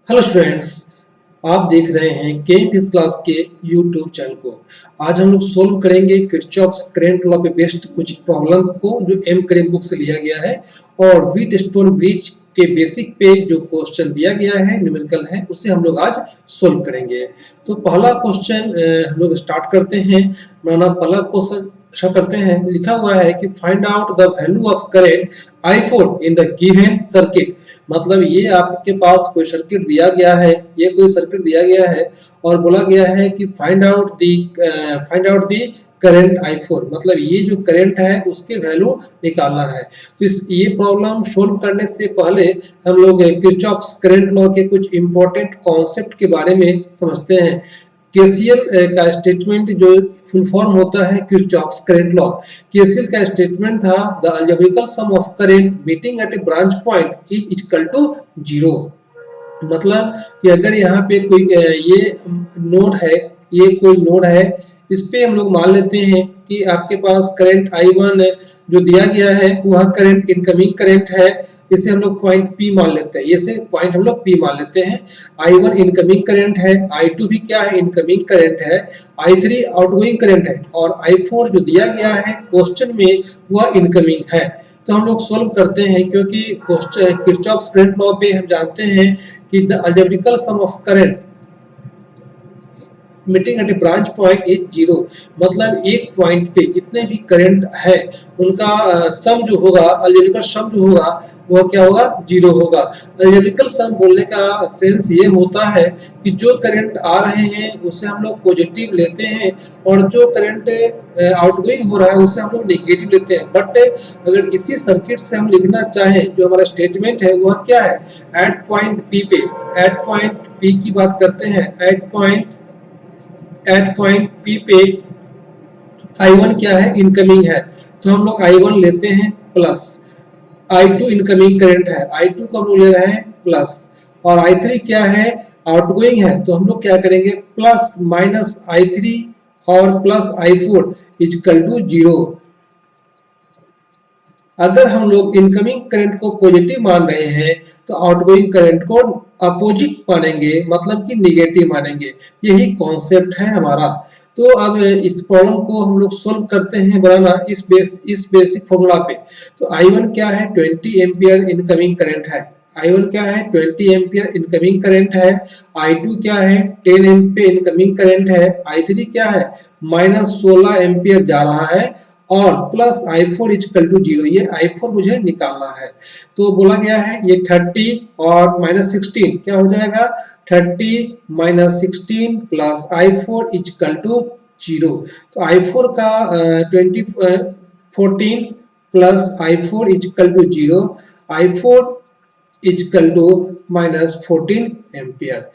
Hello students, आप देख रहे हैं के फिजिक्स क्लास के यूट्यूब चैनल को। आज हम लोग सोल्व करेंगे किरचॉफ्स करंट लॉ पे बेस्ड कुछ प्रॉब्लम को जो एम करेंट बुक से लिया गया है और व्हीटस्टोन ब्रिज के बेसिक पे जो क्वेश्चन दिया गया है न्यूमेरिकल है उसे हम लोग आज सोल्व करेंगे। तो पहला क्वेश्चन हम लोग स्टार्ट करते हैं। हमारा पहला क्वेश्चन अच्छा करते हैं। लिखा हुआ है कि find out the value of current I4 in the given circuit. मतलब ये आपके पास कोई सर्किट दिया गया है, ये कोई सर्किट दिया गया है और बोला गया है कि find out the current I4। मतलब ये जो करंट है उसके वैल्यू निकालना है। तो इस ये प्रॉब्लम सोल्व करने से पहले हम लोग किरचॉफ्स करंट लॉ के कुछ इंपॉर्टेंट कॉन्सेप्ट के बारे में समझते हैं। केसीएल का स्टेटमेंट जो फुल फॉर्म होता है किरचॉफ्स करंट लॉ। केसीएल का स्टेटमेंट था the algebraic sum of current meeting at a branch point is equal to 0। मतलब कि अगर यहाँ पे कोई ये नोड है, ये कोई नोड है, इस पे हम लोग मान लेते हैं कि आपके पास करंट I1 जो दिया गया है वह करंट इनकमिंग करंट है। इसे हम लोग पॉइंट P मान लेते हैं, इसे पॉइंट हम लोग P मान लेते हैं। I1 इनकमिंग करंट है, I2 भी क्या है, इनकमिंग करंट है, I3 आउटगोइंग करंट है और I4 जो दिया गया है क्वेश्चन में वह इनकमिंग है। तो हम लोग सोल्व करते हैं क्योंकि किरचॉफ्स करंट लॉ पे हम जानते हैं कि the algebraic sum of current meeting at a branch point is 0। मतलब एक पॉइंट पे जितने भी करंट है उनका सम जो होगा, अलजेब्रिकल सम जो होगा वह क्या होगा, 0 होगा। अलजेब्रिकल सम बोलने का सेंस ये होता है कि जो करंट आ रहे हैं उसे हम लोग पॉजिटिव लेते हैं और जो करंट आउटगोइंग हो रहा है उसे हम लोग नेगेटिव लेते हैं। बट अगर इसी सर्किट से हम लिखना चाहें, जो हमारा स्टेटमेंट है वह क्या है, एट पॉइंट पी पे, एट पॉइंट पी की बात करते हैं। एट पॉइंट पी पे I1 क्या है, इनकमिंग है, तो हम लोग I1 लेते हैं प्लस। I2 इनकमिंग करंट है, I2 को हम लोग ले रहे हैं प्लस और I3 क्या है, आउटगोइंग है, तो हम लोग क्या करेंगे, प्लस माइनस I3 और प्लस I4 इक्वल टू 0। अगर हम लोग इनकमिंग करंट को पॉजिटिव मान रहे हैं तो आउटगोइंग करंट को अपोजिट मानेंगे, मतलब कि निगेटिव मानेंगे। यही कॉन्सेप्ट है हमारा। तो अब इस प्रॉब्लम को हम लोग सोल्व करते हैं बनाना इस बेसिक फॉर्मूला पे। तो I1 क्या है, 20 एम्पियर इनकमिंग करंट है। I1 क्या है, 20 एम्पियर इनकमिंग करंट है। I2 क्या है, 10 एम्पियर इनकमिंग करंट है। I3 क्या है, माइनस 16 एम्पियर जा रहा है और प्लस I4 इक्वल टू 0। ये I4 मुझे निकालना है। तो बोला गया है ये 30 और माइनस 16 क्या हो जाएगा, 30 minus 16 plus I4 equal to 0। तो I4 का 14 plus I4 equal to 0, I4 equal to minus 14 ampere.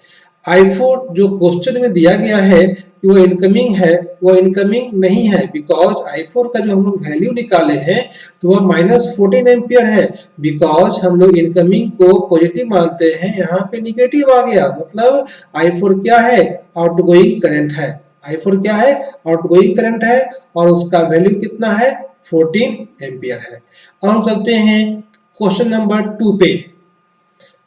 I4 जो क्वेश्चन में दिया गया है कि वो इनकमिंग है, वो इनकमिंग नहीं है बिकॉज I4 का जो हम लोग वैल्यू निकाले हैं तो वह माइनस 14 एम्पियर है। बिकॉज हम लोग इनकमिंग को पॉजिटिव मानते हैं, यहाँ पे निगेटिव आ गया, मतलब I4 क्या है, आउटगोइंग करंट है। I4 क्या है, आउटगोइंग करंट है और उसका वैल्यू कितना है, 14 एम्पियर है। अब हम चलते हैं क्वेश्चन नंबर 2 पे।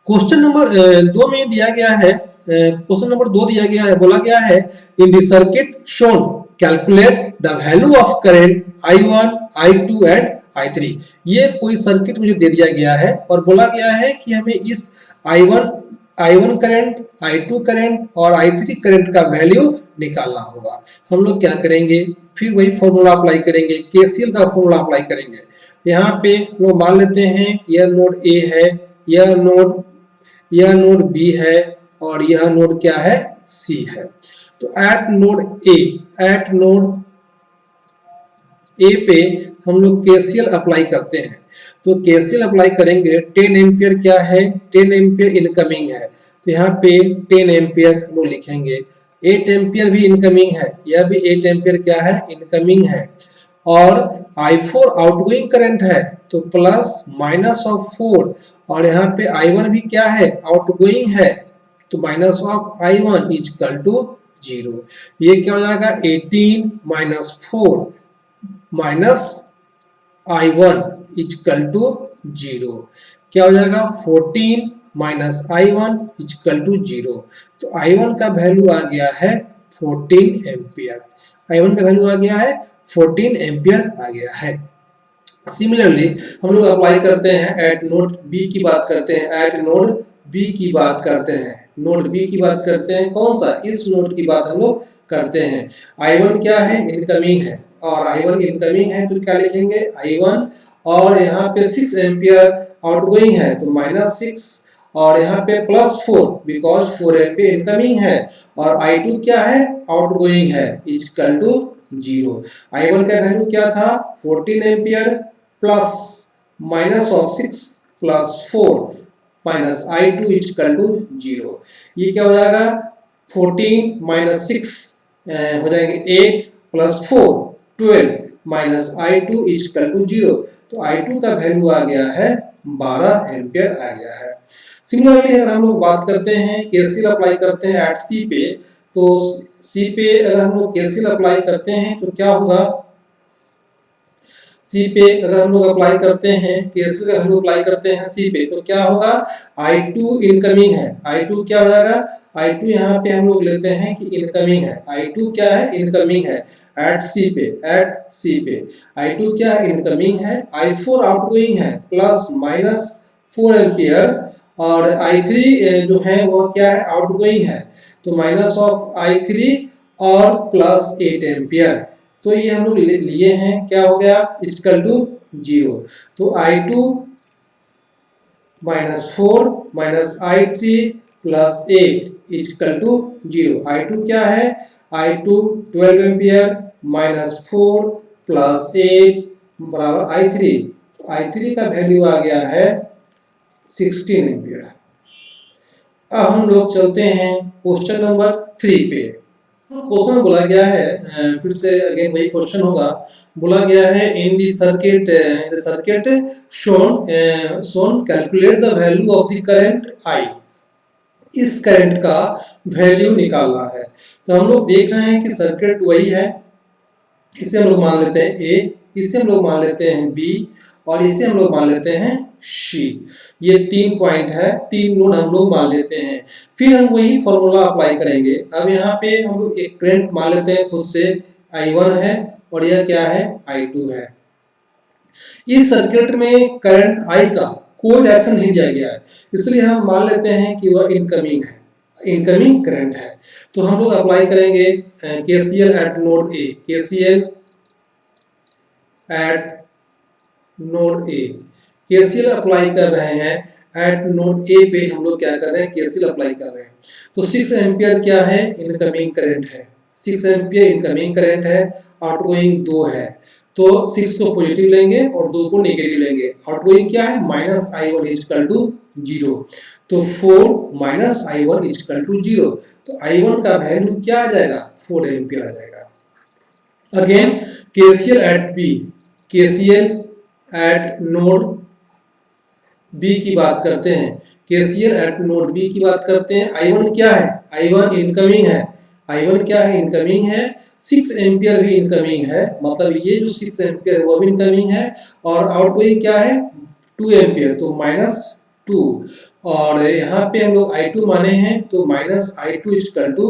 क्वेश्चन नंबर 2 में दिया गया है, क्वेश्चन नंबर 2 दिया गया है, बोला गया है in the circuit shown calculate the value of current I1, I2 and I3। ये कोई सर्किट मुझे दे दिया गया है और बोला गया है कि हमें इस I1 करंट, I2 करंट और I3 करंट का वैल्यू निकालना होगा। हम लोग क्या करेंगे, फिर वही फॉर्मूला अप्लाई करेंगे, केसीएल का फॉर्मूला अप्लाई करेंगे। यहाँ पे लोग मान लेते हैं कि यह नोड ए है, यह नोड बी है और यह नोड क्या है, सी है। तो एट नोड ए पे हम लोग केसीएल अप्लाई करते हैं। तो केसीएल अप्लाई करेंगे, 10 एम्पियर क्या है, 10 एम्पियर इनकमिंग है, तो यहाँ पे 10 एम्पियर हम लोग लिखेंगे। 8 एम्पियर भी इनकमिंग है, यह भी 8 एम्पियर क्या है, इनकमिंग है। और I4 आउटगोइंग करंट है तो प्लस माइनस ऑफ 4 और यहाँ पे I1 भी क्या है, आउटगोइंग है, तो minus of I1 equal to 0। ये क्या हो जाएगा, 18 minus 4 minus I1 equal to 0। क्या हो जाएगा, 14 माइनस I1 इक्वल टू 0। तो I1 का वैल्यू आ गया है 14 एम्पियर। I1 का वैल्यू आ गया है 14 एम्पियर आ गया है। सिमिलरली हम लोग अप्लाई करते हैं एट नोड बी की बात करते हैं, एट नोड बी की बात करते हैं, नोड बी की बात करते हैं। कौन सा? इस नोड की बात हम लोग करते हैं। I1 क्या है? इनकमिंग है, और I1 इनकमिंग है तो क्या लिखेंगे? I1 और यहाँ पे 6 एम्पियर आउटगोइंग है तो -6, और यहाँ पे +4 बिकॉज 4 एम्पियर इनकमिंग है, और I2 क्या है? आउटगोइंग है, इक्वल टू 0। I1 का वैल्यू क्या था? 14 ampere plus minus of 6 plus 4 minus I2 equal to 0। ये क्या हो जाएगा? 14 माइनस 6 हो जाएंगे 8 plus 4 12 minus I2 equal to 0। तो I2 का वैल्यू आ गया है 12 एम्पियर आ गया है। सिमिलरली अगर हम लोग बात करते हैं केसीएल अप्लाई करते हैं एट सी पे, तो सी पे अगर हम लोग केसीएल अप्लाई करते हैं तो क्या होगा? सी पे अगर हम लोग अप्लाई करते हैं केसीएल का वैल्यू अप्लाई करते हैं सी पे तो क्या होगा? I2 इनकमिंग है, I2 क्या हो जाएगा? I2 यहाँ पे हम लोग लेते हैं कि इनकमिंग है, I2 क्या है? इनकमिंग है एट सी पे, एट सी पे I2 क्या है? इनकमिंग है। I4 आउटगोइंग है प्लस माइनस 4 एम्पियर, और I3 जो है वो क्या है? आउटगोइंग है, तो माइनस ऑफ I3 और प्लस 8 एम्पियर। तो ये हम लोग लिए हैं, क्या हो गया? Equal to 0। तो I2 -4 minus I3 plus 8 equal to 0। I2 क्या है? I2 12 एम्पियर माइनस 4 प्लस 8 बराबर I3। I3 का वैल्यू आ गया है 16 एम्पियर। अब हम लोग चलते हैं क्वेश्चन नंबर 3 पे। क्वेश्चन बोला गया है, फिर से अगेन वही क्वेश्चन होगा। बोला गया है in the circuit shown calculate the value of the current I। इस करंट का वैल्यू निकालना है। तो हम लोग देख रहे हैं कि सर्किट वही है, इसे हम लोग मान लेते हैं A, इसे हम लोग मान लेते हैं B, और इसे हम लोग मान लेते हैं C। ये 3 पॉइंट है, 3 नोड हम लोग मान लेते हैं। फिर हम वही फॉर्मूला अप्लाई करेंगे। अब यहाँ पे हम लोग एक करंट मान लेते हैं खुद से, I1 है, और यह क्या है? I2 है। इस सर्किट में करंट I का कोई डायरेक्शन नहीं दिया गया है, इसलिए हम मान लेते हैं कि वह इनकमिंग है, इनकमिंग करंट है। तो हम लोग अप्लाई करेंगे KCL at node A, KCL at node A। KCL apply कर रहे हैं एट नोड A पे, हम लोग क्या कर रहे हैं? KCL अप्लाई कर रहे हैं। तो 6 एम्पियर क्या है? इनकमिंग करंट है, 6 एम्पियर इनकमिंग करंट है, आउटगोइंग 2 है, तो 6 को पॉजिटिव लेंगे और 2 को नेगेटिव लेंगे। आउटगोइंग क्या है? -I1 equal to 0। तो 4 माइनस I1 इक्वल टू 0। तो I1 का वैल्यू क्या आ जाएगा? 4 एम्पियर आ जाएगा। Again KCL at B, KCL at node B की बात करते हैं, KCL एट नोड B की बात करते हैं। I1 क्या है? I1 इनकमिंग है, I1 क्या है? इनकमिंग है। 6 एम्पियर भी इनकमिंग है, मतलब ये जो 6 एम्पियर है वो भी इनकमिंग है, और आउटगोइंग क्या है? 2 एम्पियर, तो -2, और यहाँ पे हम लोग I2 माने हैं तो -I2 इक्वल टू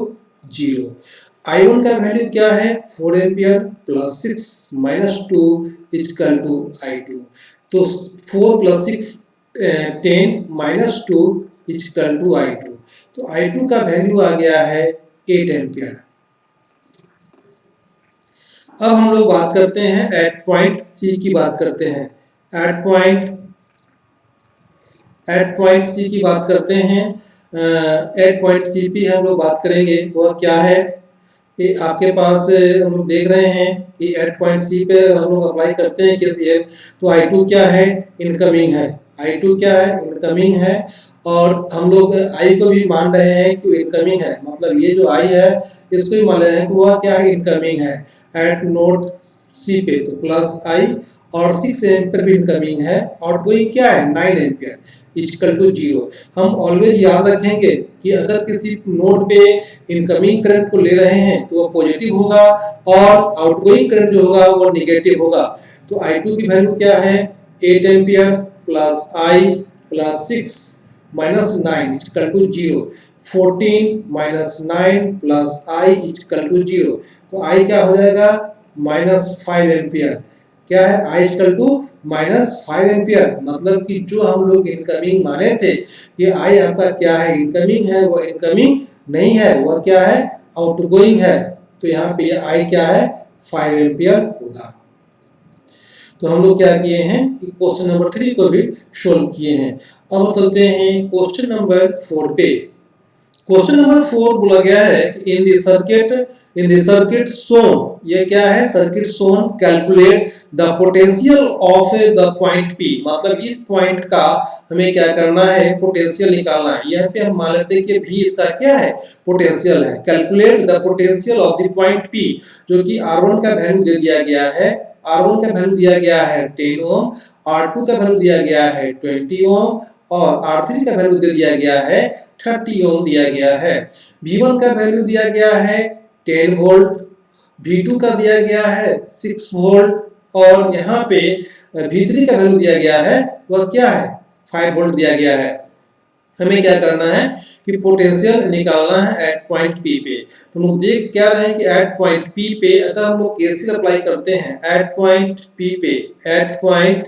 0। I1 का वैल्यू क्या है? 4 ampere plus 6 -2 equal to I2। तो 4 प्लस 6 10 -2 इक्वल टू I2। तो I2 का वैल्यू आ गया है 8 एम्पियर। अब हम लोग बात करते हैं एट पॉइंट C की बात करते हैं, एट पॉइंट C की बात करते हैं। एट पॉइंट C पे हम लोग बात करेंगे, वह क्या है? ये आपके पास हम लोग देख रहे हैं कि एट पॉइंट C पे हम लोग अप्लाई करते हैं KCL, तो I2 क्या है? इनकमिंग है, I2 क्या है? इनकमिंग है, और हम लोग I को भी मान रहे हैं कि इनकमिंग है, मतलब ये जो I है इसको भी मान रहे हैं कि वह क्या है? इनकमिंग है एट नोड C पे, तो प्लस I, और 6 एम्पियर भी इनकमिंग है, आउटगोइंग क्या है? 9 एम्पियर इक्वल टू 0। हम ऑलवेज याद रखेंगे कि अगर किसी नोड पे इनकमिंग करंट को ले रहे हैं तो वह पॉजिटिव होगा, और आउटगोइंग करंट जो होगा वो नेगेटिव होगा। तो I2 की वैल्यू क्या है? 8 ampere plus I plus 6 minus 9 equal to 0, 14 minus 9 plus I equal to 0। तो आई क्या हो जाएगा माइनस 5 एम्पियर। क्या है आई इक्वल टू माइनस 5 एम्पियर, मतलब कि जो हम लोग इनकमिंग माने थे ये आई आपका क्या है इनकमिंग है, वो इनकमिंग नहीं है, वह क्या है आउटगोइंग है। तो यहाँ पे आई क्या है 5 एम्पियर होगा। तो हम लोग क्या किए हैं कि क्वेश्चन नंबर 3 को भी सोल्व किए हैं। अब चलते हैं क्वेश्चन नंबर 4 पे। क्वेश्चन नंबर 4 बोला गया है कि इन द सर्किट शोन, ये क्या है circuit shown calculate the potential of the point P, मतलब इस पॉइंट का हमें क्या करना है पोटेंशियल निकालना है। यहाँ पे हम मान लेते हैं कि भी इसका क्या है पोटेंशियल है। Calculate the potential of the point P, जो कि R1 का वैल्यू दे दिया गया है, R1 का वैल्यू दिया गया है 10 ओम, R2 का वैल्यू दिया गया है 20 ओम और R3 का वैल्यू दे दिया गया है 30 ओम दिया गया है। V1 का वैल्यू दिया गया है 10 वोल्ट, V2 का दिया गया है 6 वोल्ट और यहाँ पे V3 का वैल्यू दिया गया है वह क्या है 5 वोल्ट दिया गया है। हमें क्या करना है कि पोटेंशियल निकालना है एट पॉइंट पी पे। तो हम लोग देख क्या रहे हैं कि एट पॉइंट पी पे अगर हम लोग केसीएल अप्लाई करते हैं एट पॉइंट पी पे, एट पॉइंट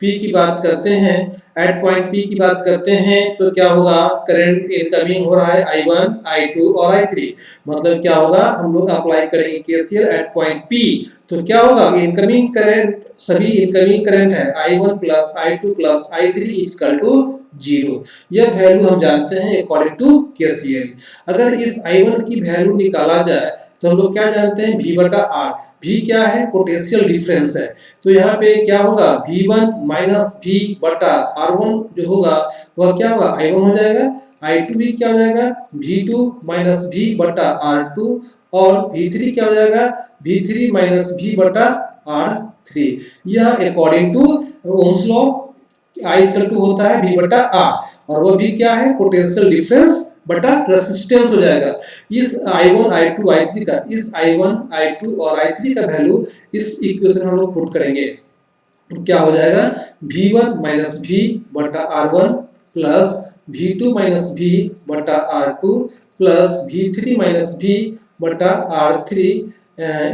पी की बात करते हैं, एट पॉइंट पी की बात करते हैं तो क्या होगा करंट इनकमिंग हो रहा है I1, I2 और I3, मतलब क्या होगा हम लोग अप्लाई करेंगे केसीएल एट पॉइंट पी तो क्या होगा इनकमिंग करंट, सभी इनकमिंग करंट है I1 plus I2 plus I3 equal to 0। यह वैल्यू हम जानते हैं अकॉर्डिंग टू केसीएल। अगर इस I1 की वैल्यू निकाला जाए तो हम लोग क्या जानते हैं V बटा R, V क्या है पोटेंशियल डिफरेंस है। तो यहाँ पे क्या होगा V1 माइनस V बटा R1 जो होगा वह क्या होगा I1 हो जाएगा, I2 भी क्या हो जाएगा V2 माइनस V बटा R2 और V3 क्या हो जाएगा V3 माइनस V बटा R3। यह according to Ohm's law I equal to होता है V बटा R और वह भी क्या है पोटेंशियल डिफरेंस बटा रेसिस्टेंस हो जाएगा। इस I1, I2, I3 का, इस I1, I2 और I3 का वैल्यू इस इक्वेशन में हम लोग पुट करेंगे तो क्या हो जाएगा V1 माइनस V बटा R1 plus V2 minus V बटा R2 plus V3 minus V बटा R3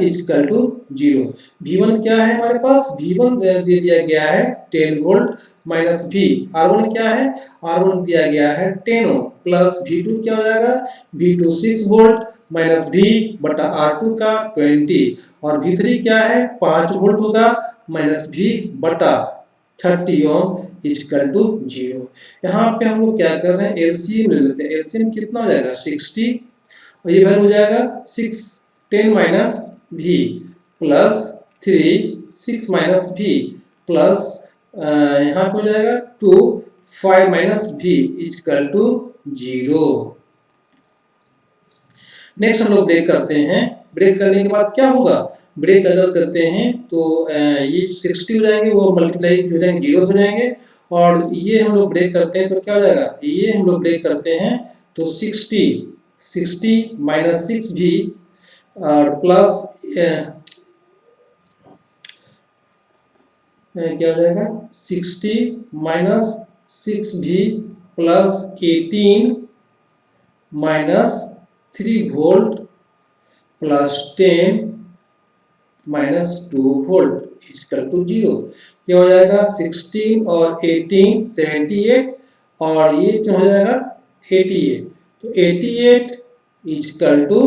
इक्वल टू 0। V1 क्या है हमारे पास V1 दे दिया गया है 10 वोल्ट माइनस V, R1 क्या है R1 दिया गया है 10 ओम प्लस V2 क्या हो जाएगा V2 6 वोल्ट माइनस V बटा R2 का 20 और V3 क्या है 5 वोल्ट होगा माइनस V बटा 30 ओम इक्वल टू 0। यहाँ पे हम लोग क्या कर रहे हैं एलसीएम ले लेते हैं। एलसीएम कितना हो जाएगा 60 और ये वैल्यू हो जाएगा 6 10 minus V plus 3 6 minus V plus यहाँ पे हो जाएगा 2 5 minus V equal to 0। Next हम लोग ब्रेक करते हैं। ब्रेक करने के बाद क्या होगा ब्रेक अगर करते हैं तो ये 60 हो जाएंगे वो मल्टीप्लाई हो जाएंगे जीरो हो जाएंगे और ये हम लोग ब्रेक करते हैं तो क्या हो जाएगा ये हम लोग ब्रेक करते हैं तो 60 माइनस 6V और प्लस क्या हो जाएगा 60 minus 6V plus 18 minus 3 volt plus 10 minus 2 volt equal to 0। क्या हो जाएगा 16 और 18 78 और ये क्या हो जाएगा 88। तो 88 equal to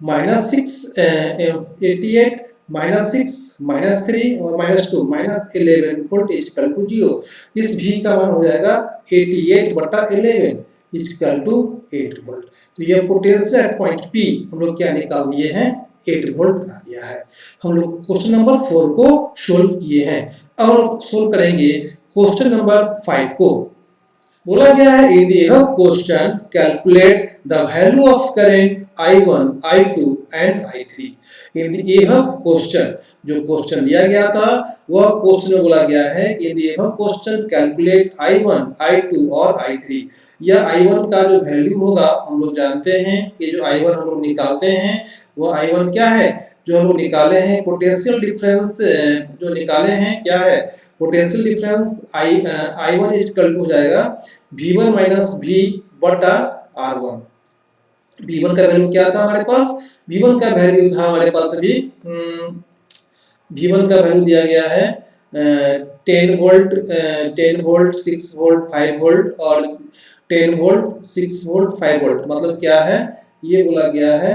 minus 6 88 minus 6 minus 3 और minus 2 minus 11 volt equal to 0। इस V का मान हो जाएगा 88 बटा 11 इक्वल टू 8 वोल्ट। तो यह पोटेंशियल एट पॉइंट P हम लोग क्या निकाल दिए हैं 8 वोल्ट आ गया है। हम लोग क्वेश्चन नंबर 4 को सोल्व किए हैं। अब हम सोल्व करेंगे क्वेश्चन नंबर 5 को। बोला गया है in the above question calculate the value of current I1, I2 and I3। In the above question जो क्वेश्चन दिया गया था वह क्वेश्चन में बोला गया है कि in the above question calculate I1, I2 और I3। यह I1 का जो वैल्यू होगा हम लोग जानते हैं कि जो I1 हम लोग निकालते हैं वो I1 क्या है जो हम लोग निकाले हैं पोटेंशियल डिफरेंस, जो निकाले हैं क्या है, potential difference I one equal to हो जाएगा V1 माइनस V बटा R1। V1 का वैल्यू क्या था हमारे पास, V1 का वैल्यू था हमारे पास अभी V1 का वैल्यू दिया गया है 10 वोल्ट, 10 वोल्ट, 6 वोल्ट, 5 वोल्ट और 10 वोल्ट, 6 वोल्ट, 5 वोल्ट। मतलब क्या है, ये बोला गया है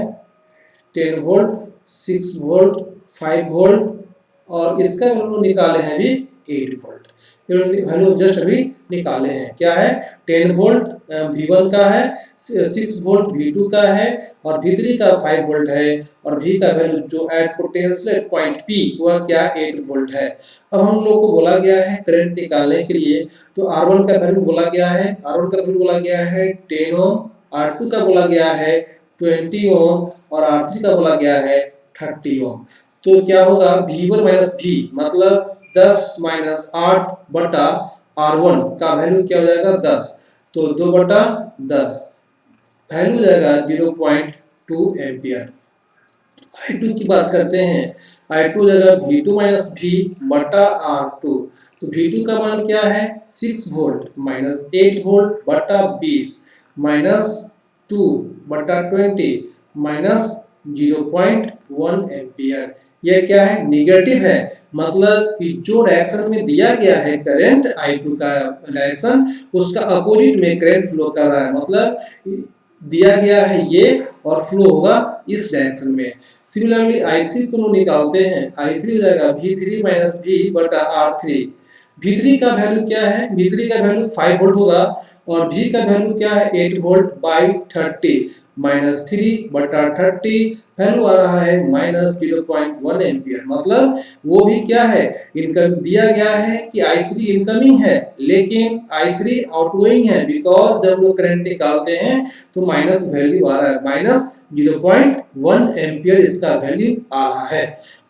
10 वोल्ट, 6 वोल्ट, 5 वोल्ट और इसका वैल्यू निकाले हैं अभी 8 वोल्ट। वैल्यू जस्ट अभी निकाले हैं, क्या है 10 वोल्ट V1 का है, 6 वोल्ट V2 का है और V3 का 5 वोल्ट है और V का वैल्यू जो at potential at point P वह क्या 8 वोल्ट है। अब हम लोग को बोला गया है करंट निकालने के लिए, तो R1 का वैल्यू बोला गया है, R1 का वैल्यू बोला गया है 10 ओम, R2 का बोला गया है 20 ओम और R3 का बोला गया है 30 ओम। तो क्या होगा V1 माइनस V मतलब 10 माइनस 8 बटा R1 का वैल्यू क्या हो जाएगा 10, तो 2 बटा 10 वैल्यू जाएगा 0.2 एम्पियर। I2 की बात करते हैं, I2 जगह V2 माइनस V बटा R2, तो V2 का मान क्या है 6 वोल्ट माइनस 8 वोल्ट बटा 20 माइनस 2 बटा 20 माइनस 0.1 एम्पियर। यह क्या है निगेटिव है, मतलब कि जो डायरेक्शन में दिया गया है करंट I2 का डायरेक्शन उसका अपोजिट में करंट फ्लो कर रहा है, मतलब दिया गया है ये और फ्लो होगा इस डायरेक्शन में। सिमिलरली I3 को निकालते हैं, I3 हो जाएगा V3 माइनस V बटा R3। V3 का वैल्यू क्या है, V3 का वैल्यू 5 वोल्ट होगा और V का वैल्यू क्या है 8 वोल्ट बाई 30 माइनस 3 बटा 30 वैल्यू आ रहा है माइनस 0.1 एम्पियर। मतलब वो भी क्या है इनकम दिया गया है कि I3 इनकमिंग है लेकिन I3 आउटगोइंग है, बिकॉज जब लोग करंट निकालते हैं तो माइनस वैल्यू आ रहा है, माइनस 0.1 एम्पियर इसका वैल्यू आ रहा है।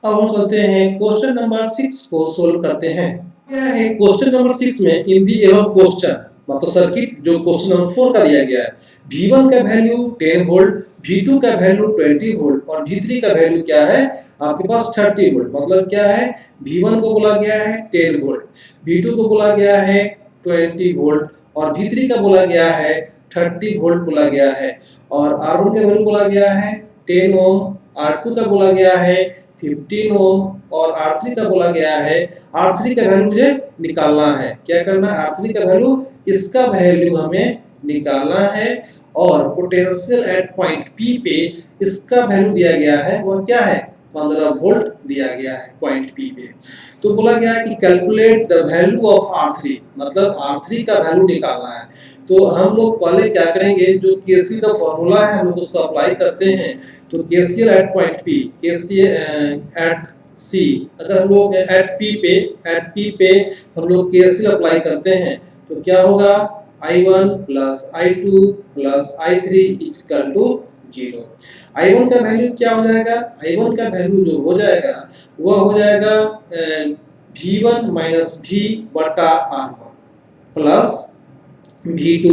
अब हम चलते हैं क्वेश्चन नंबर 6 को सोल्व करते हैं। क्या है क्वेश्चन नंबर 6 में इन दी एवं क्वेश्चन मतलब सर्किट जो क्वेश्चन नंबर 4 का दिया गया है, V1 का वैल्यू 10 वोल्ट, V2 का वैल्यू 20 वोल्ट और V3 का वैल्यू क्या है आपके पास 30 वोल्ट। मतलब क्या है V1 को बोला गया है 10 वोल्ट, V2 को बोला गया है 20 वोल्ट और V3 का बोला गया है 30 वोल्ट बोला गया है और R1 का वैल्यू बोला गया है 10 ओम, R2 का बोला गया है 15 ओम और R3 का बोला गया है, R3 का वैल्यू मुझे निकालना है। क्या करना है R3 का वैल्यू, इसका वैल्यू हमें निकालना है और पोटेंशियल एट पॉइंट P पे इसका वैल्यू दिया गया है वह क्या है 15 वोल्ट दिया गया है पॉइंट P पे। तो बोला गया है कि calculate the value of R3 मतलब R3 का वैल्यू निकालना है। तो हम लोग पहले क्या करेंगे, जो केसीएल का फॉर्मूला है हम लोग उसको अप्लाई करते हैं। तो KCL at point P, KCL at C, अगर हम लोग एट P पे हम लोग केसीएल अप्लाई करते हैं तो क्या होगा I1 plus I2 plus I3 equal to 0। I1 का वैल्यू क्या हो जाएगा, I1 का वैल्यू जो हो जाएगा वह हो जाएगा V1 माइनस V बटा R1 plus V2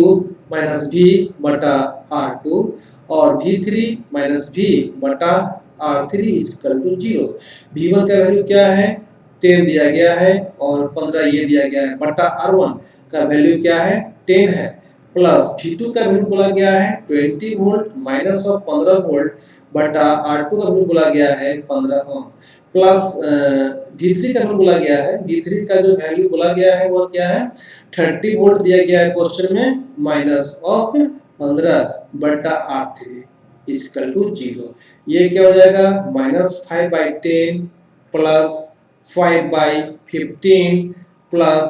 minus V बटा R2 और V3 माइनस V बटा R3 इक्वल टू 0। V1 का वैल्यू क्या है 10 दिया गया है और 15 ये दिया गया है बटा R1 का वैल्यू क्या है 10 है प्लस V2 का वैल्यू बोला गया है 20 वोल्ट माइनस ऑफ 15 वोल्ट बटा R2 का वैल्यू बोला गया है 15 ओम प्लस V3 का वैल्यू बोला गया है, V3 का जो वैल्यू बोला गया है वो क्या है 30 वोल्ट दिया गया है क्वेश्चन में माइनस ऑफ 15 बटा R3 इक्वल टू 0। ये क्या हो जाएगा minus 5 by 10 plus 5 by 15 plus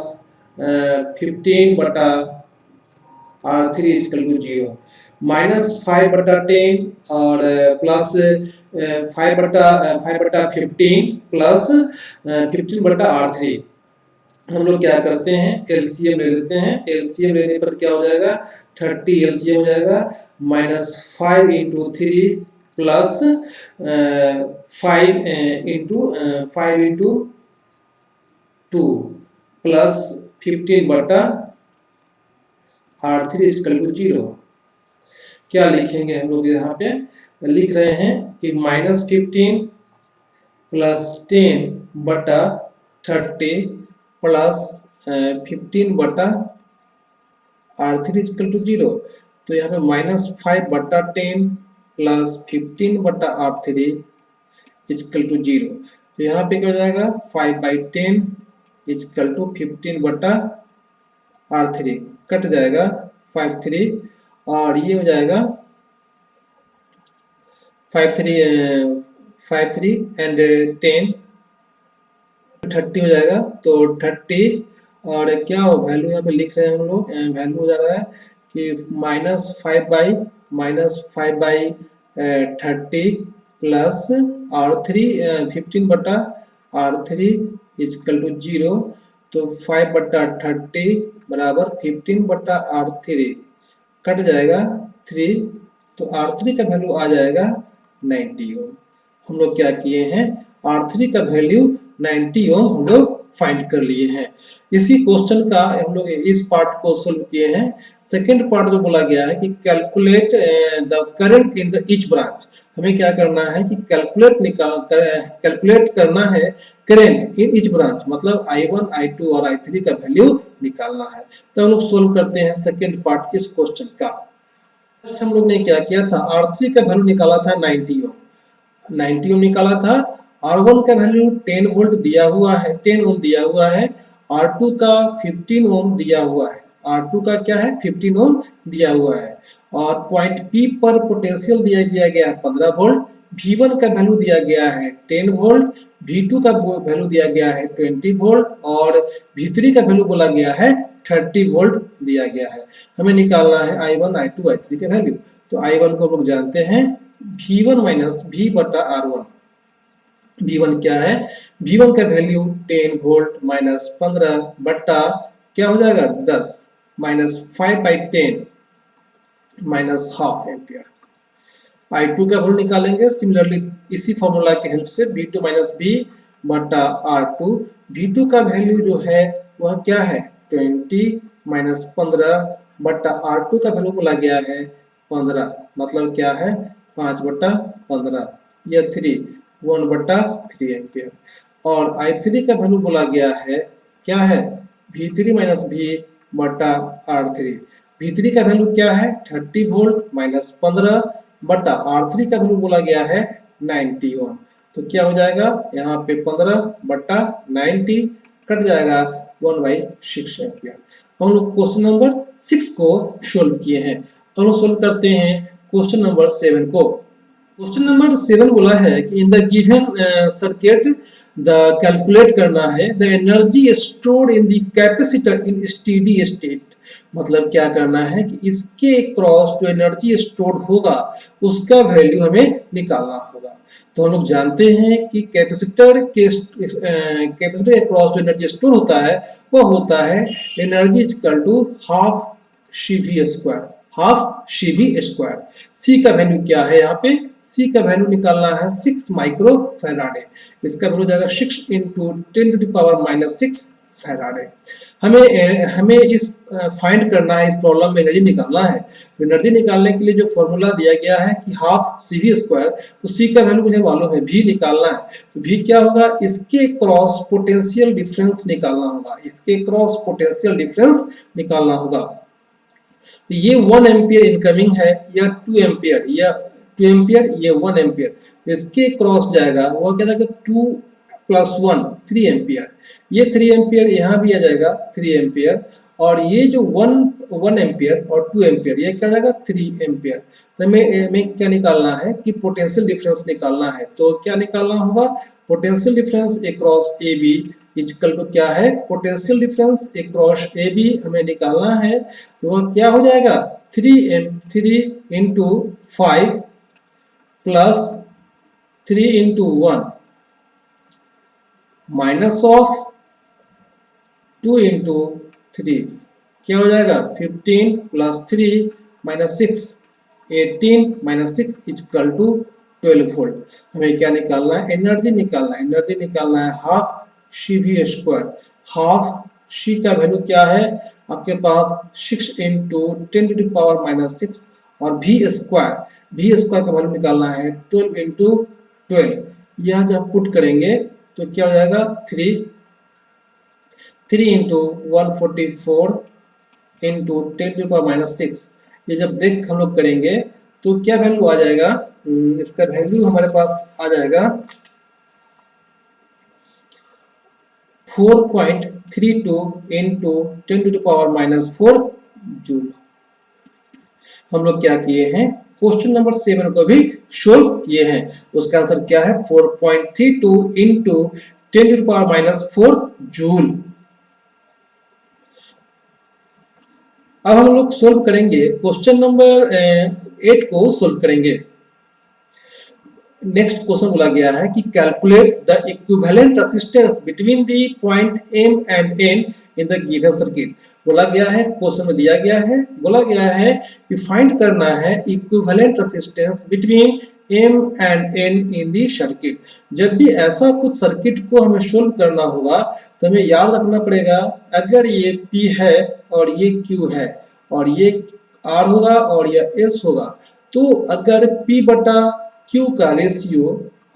15 बटा R3 इक्वल टू 0 माइनस 5 बटा 10 और प्लस 5 बटा 15 प्लस 15 बटा R3। हम लोग क्या करते हैं एलसीएम ले लेते हैं, एलसीएम लेने पर क्या हो जाएगा 30 एलसीएम हो जाएगा minus 5 into 3 plus 5 into 2 plus 15 बटा R3 इक्वल टू 0। क्या लिखेंगे हम लोग यहाँ पे लिख रहे हैं कि माइनस 15 प्लस 10 बटा 30 प्लस 15 बटा R3 इक्वल टू 0। तो यहाँ पे -5 बटा 10 प्लस 15 बटा R3 इक्वल टू 0। तो यहाँ पे क्या हो जाएगा 5/10 इक्वल टू 15 बटा R3 कट जाएगा 5 3 और ये हो जाएगा 5 3 एंड 10 30 हो जाएगा। तो 30 और क्या हो वैल्यू यहाँ पे लिख रहे हैं हम लोग, वैल्यू हो जा रहा है कि -5/30 प्लस R3 15 बटा R3 इक्वल टू 0। तो 5 बटा 30 बराबर 15 बटा R3 कट जाएगा 3। तो R3 का वैल्यू आ जाएगा 90 ओम। हम लोग क्या किए हैं, R3 का वैल्यू 90 ओम हम लोग फाइंड कर लिए हैं। इसी क्वेश्चन का हम लोग इस पार्ट को सोल्व किए हैं। सेकंड पार्ट जो बोला गया है कि calculate the current in the each branch. हमें क्या करना है कि कैलकुलेट करना है करंट इन ईच ब्रांच, मतलब I1, I2 और I3 का वैल्यू निकालना है। तो हम लोग सोल्व करते हैं सेकंड पार्ट इस क्वेश्चन का। फर्स्ट हम लोग ने क्या किया था, R3 का वैल्यू निकाला था 90 ओम, 90 ओम निकाला था। R1 का वैल्यू 10 वोल्ट दिया हुआ है, 10 ओम दिया हुआ है। R2 का 15 ओम दिया हुआ है, R2 का क्या है 15 ओम दिया हुआ है। और पॉइंट P पर पोटेंशियल दिया गया है 15 वोल्ट। V1 का वैल्यू दिया गया है 10 वोल्ट, V2 का वैल्यू दिया गया है 20 वोल्ट और V3 का वैल्यू बोला गया है 30 वोल्ट दिया गया है। हमें निकालना है I1, I2, I3 के वैल्यू। तो I1 को हम लोग जानते हैं V1 माइनस V बटा R1। V1 क्या है, V1 का वैल्यू 10 वोल्ट माइनस 15 बट्टा क्या हो जाएगा 10 minus 5/10 minus half ampere. I2 का वैल्यू निकालेंगे सिमिलरली इसी फॉर्मूला के हेल्प से, V2 माइनस V बट्टा R2। V2 का वैल्यू जो है वह क्या है 20 माइनस 15 बट्टा R2 का वैल्यू बोला गया है 15, मतलब क्या है 5/15 या 1/3 एम्पियर। और I3 का वैल्यू बोला गया है क्या है V3 माइनस V बटा R3। V3 का वैल्यू क्या है 30 वोल्ट माइनस 15 बटा R3 का वैल्यू बोला गया है 90 ओम। तो क्या हो जाएगा यहाँ पे 15 बटा 90 कट जाएगा 1/6 एम्पियर। हम लोग क्वेश्चन नंबर 6 को सोल्व किए हैं। हम लोग सोल्व करते हैं क्वेश्चन नंबर 7 को। क्वेश्चन नंबर 7 बोला है कि in the given circuit the calculate करना है the energy stored in the capacitor in steady state. मतलब क्या करना है कि इसके क्रॉस जो एनर्जी स्टोर्ड होगा उसका वैल्यू हमें निकालना होगा। तो हम लोग जानते हैं कि कैपेसिटर के क्रॉस जो एनर्जी स्टोर होता है वो होता है energy equal to half CV square, half CV square. C का वैल्यू क्या है, यहाँ पे C का वैल्यू निकालना है 6 माइक्रो फैराडे। इसका वैल्यू जाएगा 6 × 10⁻⁻6 फैराडे। हमें इस फाइंड करना है, इस प्रॉब्लम में एनर्जी निकालना है। तो एनर्जी निकालने के लिए जो फॉर्मूला दिया गया है कि हाफ CV स्क्वायर, तो C का वैल्यू मुझे मालूम है V निकालना है। तो V क्या होगा, इसके क्रॉस पोटेंशियल डिफरेंस निकालना होगा, इसके क्रॉस पोटेंशियल डिफरेंस निकालना होगा। तो ये 1 एम्पियर इनकमिंग है या 2 एम्पियर, या 2 एम्पियर ये 1 एम्पियर। इसके क्रॉस जाएगा वो क्या जाएगा 2 + 1 3 एम्पियर। ये 3 एम्पियर यहाँ भी आ जाएगा 3 एम्पियर। और ये जो 1 एम्पियर और 2 एम्पियर ये क्या जाएगा 3 एम्पियर। तो हमें क्या निकालना है कि पोटेंशियल डिफरेंस निकालना है। तो क्या निकालना होगा, potential difference across AB equal to क्या है, पोटेंशियल डिफरेंस अक्रॉस AB हमें निकालना है। तो वह क्या हो जाएगा 3 × 5 प्लस 3 × 1 माइनस ऑफ 2 × 3 क्या हो जाएगा 15 + 3 - 6 18 - 6 इक्वल टू 12 वोल्ट। हमें क्या निकालना है, एनर्जी निकालना है। एनर्जी निकालना है half CV square. Half C का वैल्यू क्या है आपके पास 6 × 10⁻⁻6 और V स्क्वायर का वैल्यू निकालना है 12 × 12 यह जब पुट करेंगे तो क्या हो जाएगा, 3 इंटू 144 इंटू 10⁻⁶। ये जब ब्रेक हम लोग करेंगे तो क्या वैल्यू आ जाएगा, इसका वैल्यू हमारे पास आ जाएगा 4.32 इंटू 10⁻⁴ जूल। हम लोग क्या किए हैं, क्वेश्चन नंबर 7 को भी सोल्व किए हैं। उसका आंसर क्या है, 4.32 इंटू 10⁻⁴ जूल। अब हम लोग सोल्व करेंगे क्वेश्चन नंबर 8 को सोल्व करेंगे। नेक्स्ट क्वेश्चन बोला गया है कि calculate the equivalent resistance between the point M and N in the given circuit. बोला गया है, क्वेश्चन में दिया गया है, बोला गया है कि फाइंड करना है equivalent resistance between M and N in the circuit. जब भी ऐसा कुछ सर्किट को हमें सोल्व करना होगा तो हमें याद रखना पड़ेगा, अगर ये P है और ये Q है और ये R होगा और यह S होगा, तो अगर P बटा Q का रेशियो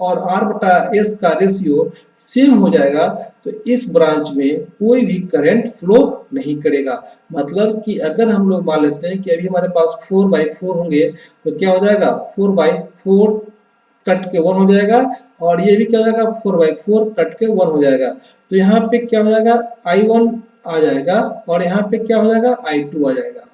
और R बटा S का रेशियो सेम हो जाएगा तो इस ब्रांच में कोई भी करंट फ्लो नहीं करेगा। मतलब कि अगर हम लोग मान लेते हैं कि अभी हमारे पास 4/4 होंगे तो क्या हो जाएगा, 4/4 कट के 1 हो जाएगा और ये भी क्या हो जाएगा, 4/4 कट के 1 हो जाएगा। तो यहाँ पे क्या हो जाएगा, I1 आ जाएगा और यहाँ पे क्या हो जाएगा, I2 आ जाएगा।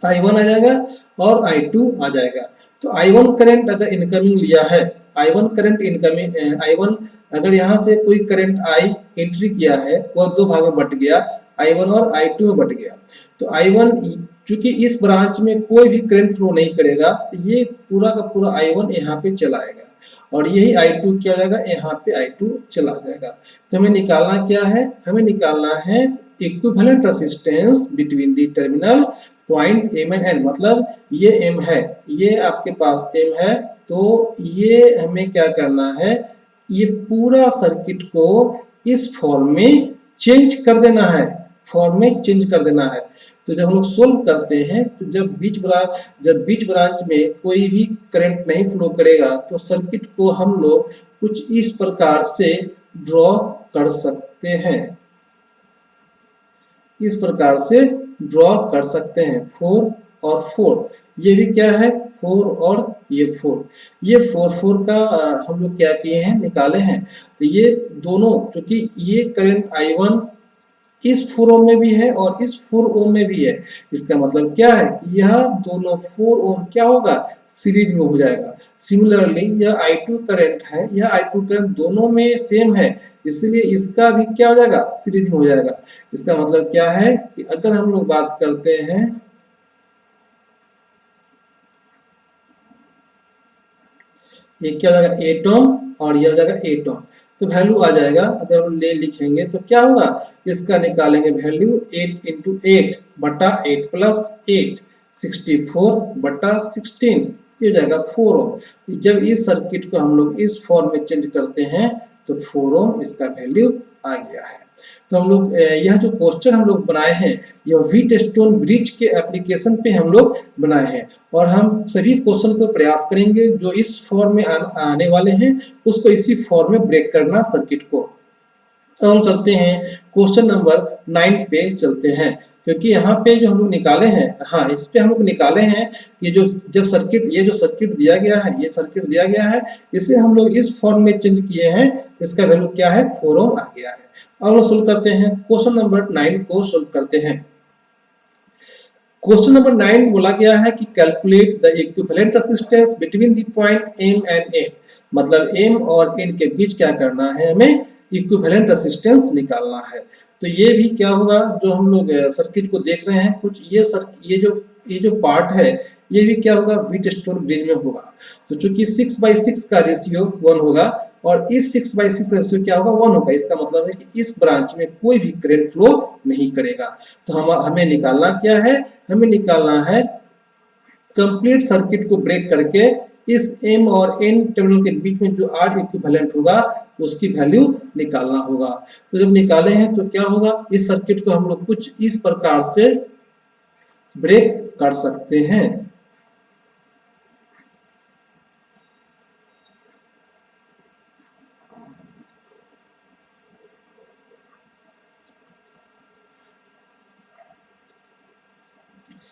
I1 आ जाएगा और I2 आ जाएगा। तो I1 करंट अगर इनकमिंग लिया है, I1 करंट इनकमिंग, I1 अगर यहाँ से कोई करंट I एंट्री किया है वह दो भाग में बट गया, I1 और I2 में बट गया। तो I1 चूंकि इस ब्रांच में कोई भी करंट फ्लो नहीं करेगा तो ये पूरा का पूरा I1 यहाँ पे चला आएगा और यही I2 क्या हो जाएगा, यहाँ पे I2 चला जाएगा। तो हमें निकालना क्या है, हमें निकालना है equivalent resistance between the terminal point M and N। मतलब ये M है, ये आपके पास M है, तो ये हमें क्या करना है, ये पूरा सर्किट को इस फॉर्म में चेंज कर देना है, फॉर्म में चेंज कर देना है। तो जब हम लोग सोल्व करते हैं तो जब बीच ब्रांच में कोई भी करंट नहीं फ्लो करेगा तो सर्किट को हम लोग कुछ इस प्रकार से ड्रॉ कर सकते हैं, इस प्रकार से ड्रॉ कर सकते हैं। 4 और 4, ये भी क्या है, 4 और ये 4, ये 4 का हम लोग क्या किए हैं, निकाले हैं। तो ये दोनों, क्योंकि ये करंट I1 इस 4 ओम में भी है और इस 4 ओम में भी है, इसका मतलब क्या है, यह दोनों 4 ओम क्या होगा, सीरीज में हो जाएगा। सिमिलरली यह I2 करंट है, यह I2 करंट दोनों में सेम है, इसलिए इसका भी क्या हो जाएगा, सीरीज में हो जाएगा। इसका मतलब क्या है कि अगर हम लोग बात करते हैं, ये क्या हो जाएगा 8 ओम और यह हो जाएगा 8 ओम। तो वैल्यू आ जाएगा, अगर हम ले लिखेंगे तो क्या होगा, इसका निकालेंगे वैल्यू 8 इंटू 8 बटा 8 प्लस 8 64 बटा 16, ये जाएगा 4 ओम। जब इस सर्किट को हम लोग इस फॉर्म में चेंज करते हैं तो 4 ओम इसका वैल्यू आ गया है। तो हम लोग यह जो क्वेश्चन हम लोग बनाए हैं यह व्हीटस्टोन ब्रिज के एप्लीकेशन पे हम लोग बनाए हैं और हम सभी क्वेश्चन को प्रयास करेंगे जो इस फॉर्म में आने वाले हैं उसको इसी फॉर्म में ब्रेक करना सर्किट को। तो हम चलते हैं क्वेश्चन नंबर 9 पे चलते हैं, क्योंकि यहाँ पे जो हम लोग निकाले हैं, हाँ इस पे हम लोग निकाले हैं ये जो जब सर्किट, ये जो सर्किट दिया गया है, ये सर्किट दिया गया है, इसे हम लोग इस फॉर्म में चेंज किए हैं, इसका वैल्यू क्या है, 4 ओम आ गया है। अब हम लोग सोल्व करते हैं, क्वेश्चन नंबर 9 को सोल्व करते हैं। क्वेश्चन नंबर 9 बोला गया है कि calculate the equivalent resistance between the point M and N। मतलब M और N के बीच क्या करना है, हमें इक्विवेलेंट रेजिस्टेंस निकालना है। तो ये भी क्या होगा, जो हम लोग सर्किट को देख रहे हैं, कुछ ये जो पार्ट है ये भी क्या होगा, व्हीटस्टोन ब्रिज में होगा। तो चूंकि 6/6 का रेशियो 1 होगा और इस 6/6 का रेशियो क्या होगा, 1 होगा। इसका मतलब है कि इस ब्रांच में कोई भी करंट फ्लो नहीं करेगा। तो हमें निकालना क्या है, हमें निकालना है कंप्लीट सर्किट को ब्रेक करके इस M और N टर्मिनल के बीच में जो R इक्विवेलेंट होगा उसकी वैल्यू निकालना होगा। तो जब निकाले हैं तो क्या होगा, इस सर्किट को हम लोग कुछ इस प्रकार से ब्रेक कर सकते हैं।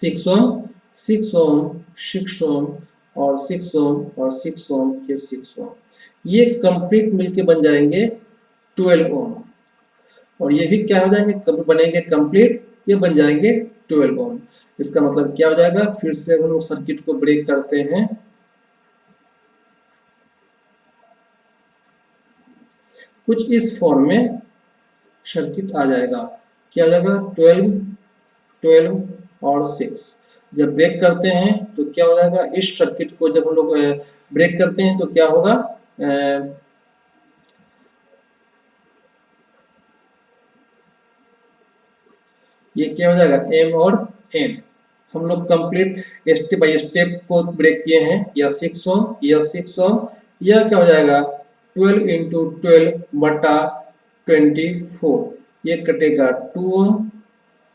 6 ओम, 6 ओम, 6 ओम और 6 ओम और 6 ओम, ये 6 ओम, ये कंप्लीट मिलके बन जाएंगे 12 ओम। और ये भी क्या हो जाएंगे, बनेंगे कंप्लीट, ये बन जाएंगे 12 ओम। इसका मतलब क्या हो जाएगा, फिर से हम लोग सर्किट को ब्रेक करते हैं, कुछ इस फॉर्म में सर्किट आ जाएगा। क्या हो जाएगा, 12, 12 और 6। जब ब्रेक करते हैं तो क्या हो जाएगा, इस सर्किट को जब हम लोग ब्रेक करते हैं तो क्या होगा, ये क्या हो जाएगा, m और n। हम लोग कंप्लीट स्टेप बाय स्टेप को ब्रेक किए हैं, या 6 ओम, या 6 ओम, या क्या हो जाएगा 12 इंटू 12 बटा 24, ये कटेगा 2 ओम,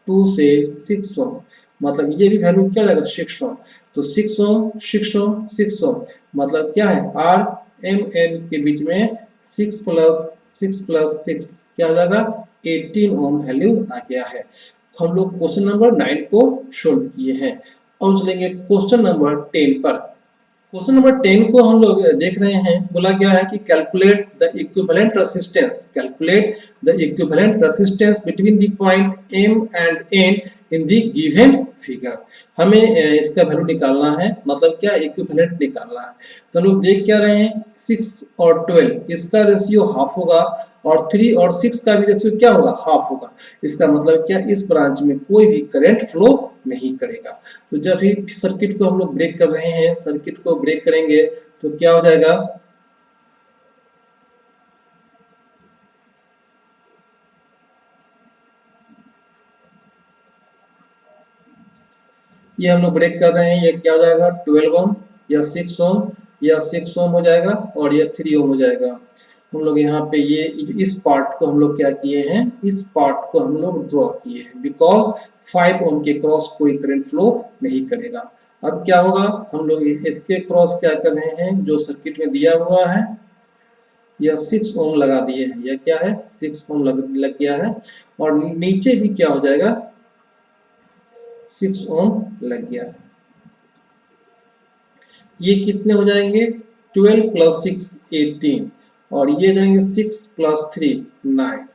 2 से 6 ओम, मतलब ये भी वैल्यू क्या हो जाएगा 6 ओम। तो 6 ओम, 6 ओम, 6 ओम, मतलब क्या है, R M N के बीच में 6 प्लस 6 प्लस 6 क्या हो जाएगा, 18 ओम वैल्यू आ गया है। हम लोग क्वेश्चन नंबर 9 को सोल्व किए हैं। अब चलेंगे क्वेश्चन नंबर 10 पर। क्वेश्चन नंबर 10 को हम लोग देख रहे हैं, बोला गया है कि calculate the equivalent resistance, calculate the equivalent resistance between the point M and N in the given figure. हमें इसका वैल्यू निकालना है, मतलब क्या, इक्विवेलेंट निकालना है। तो हम लोग देख क्या रहे हैं, 6 और 12 इसका रेशियो हाफ होगा, और 3 और 6 का भी रेशियो क्या होगा, हाफ होगा। इसका मतलब क्या, इस ब्रांच में कोई भी करंट फ्लो नहीं करेगा। तो जब भी सर्किट को हम लोग ब्रेक कर रहे हैं, सर्किट को ब्रेक करेंगे तो क्या हो जाएगा, ये हम लोग ब्रेक कर रहे हैं, ये क्या हो जाएगा 12 ओम, या 6 ओम, या 6 ओम हो जाएगा, और ये 3 ओम हो जाएगा। हम लोग यहाँ पे ये इस पार्ट को हम लोग क्या किए हैं, इस पार्ट को हम लोग ड्रॉ किए हैं, बिकॉज 5 ओम के क्रॉस कोई करंट फ्लो नहीं करेगा। अब क्या होगा, हम लोग इसके क्रॉस क्या कर रहे हैं, जो सर्किट में दिया हुआ है, यह 6 ओम लगा दिए हैं, यह क्या है 6 ओम लग गया है, और नीचे भी क्या हो जाएगा 6 ओम लग गया है। ये कितने हो जाएंगे, 12 प्लस 6 18, और ये जाएंगे 6 प्लस 3 9।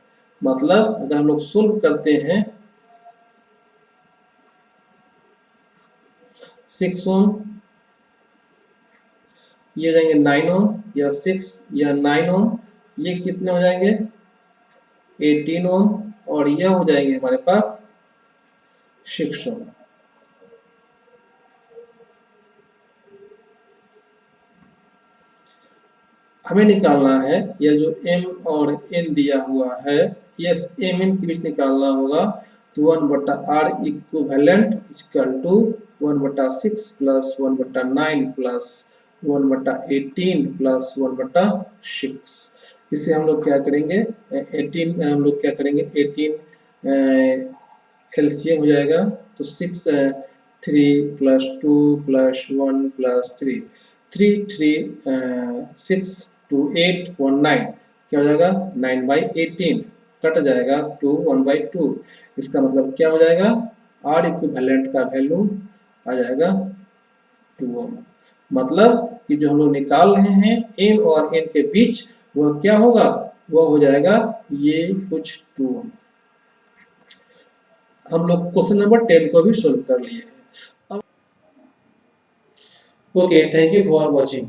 मतलब अगर हम लोग सोल्व करते हैं, 6 ओम, ये जाएंगे 9 ओम, या 6 या 9 ओम, ये कितने हो जाएंगे 18 ओम, और यह हो जाएंगे हमारे पास 6 ओम। हमें निकालना है, यह जो M और N दिया हुआ है, ये M N के बीच निकालना होगा। तो 1/R equivalent equal to 1/6 plus 1/9 plus 1/18 plus 1/6। इसे हम लोग क्या करेंगे, 18 हम लोग क्या करेंगे, 18 एलसीएम हो जाएगा, तो 6 3 प्लस 2 प्लस 1 प्लस 3, 3 3 6 2 8 1 9, क्या हो जाएगा 9/18, कट जाएगा 2 1/2। इसका मतलब क्या हो जाएगा, आर इक्विवेलेंट का वैल्यू आ जाएगा 2 ओम। मतलब कि जो हम लोग निकाल रहे हैं एम और एन के बीच, वह क्या होगा, वह हो जाएगा ये कुछ 2 ओम। हम लोग क्वेश्चन नंबर 10 को भी सोल्व कर लिए हैं। Okay, thank you for watching.